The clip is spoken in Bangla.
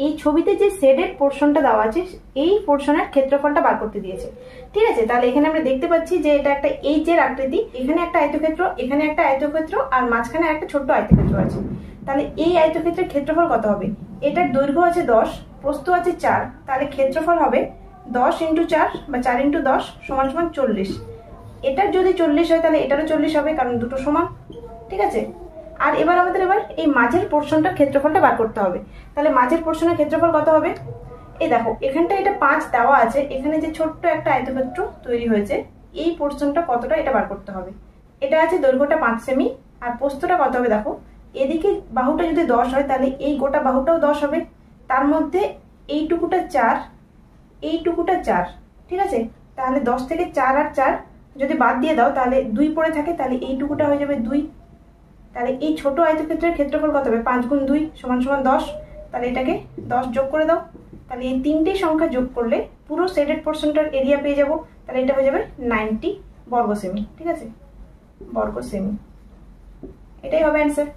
এই ছবিতে যে শেডেড পোর্শনটা দেওয়া আছে এই পোর্শনের ক্ষেত্রফলটা বার করতে দিয়েছে। ঠিক আছে, তাহলে এখানে আমরা দেখতে পাচ্ছি যে এটা একটা এইচ এর আকৃতি, এখানে একটা আয়তক্ষেত্র, এখানে একটা আয়তক্ষেত্র, আর মাঝখানে একটা ছোট্ট আয়তক্ষেত্র আছে। তাহলে এই আয়তক্ষেত্রের ক্ষেত্রফল কত হবে? এটার দৈর্ঘ্য আছে 10, প্রস্থ আছে 4, তাহলে ক্ষেত্রফল হবে 10 × 4 বা 4 × 10 = 40। এটার যদি 40 হয় তাহলে এটারও 40 হবে, কারণ দুটো সমান। ঠিক আছে, আর এবার আমাদের এই মাঝের পোর্শনটার ক্ষেত্রফলটা বার করতে হবে। তাহলে মাঝের পোর্শনের ক্ষেত্রফল কত হবে? এই দেখো এখানটা এটা 5 দেওয়া আছে, এখানে যে ছোট্ট একটা আয়তক্ষেত্র তৈরি হয়েছে এই পোর্শনটা কতটা এটা বার করতে হবে। এটা আছে দৈর্ঘ্যটা 5 সেমি, আর প্রস্থটা কত হবে দেখো, এদিকে বাহুটা যদি 10 হয় তাহলে এই গোটা বাহুটাও 10 হবে, তার মধ্যে এইটুকুটা 4, এইটুকুটা 4। ঠিক আছে, তাহলে 10 থেকে 4 আর 4 যদি বাদ দিয়ে দাও তাহলে 2 পড়ে থাকে, তাহলে এইটুকুটা হয়ে যাবে 2। তাহলে এই ছোট আয়তক্ষেত্রের ক্ষেত্রফল কত হবে? 5 × 2 = 10। তাহলে এটাকে 10 যোগ করে দাও, তাহলে এই তিনটে সংখ্যা যোগ করলে পুরো শেডেড পোর্শনটার এরিয়া পেয়ে যাবো। তাহলে এটা হয়ে যাবে 90 বর্গ সেমি। ঠিক আছে, বর্গ সেমি, এটাই হবে অ্যান্সার।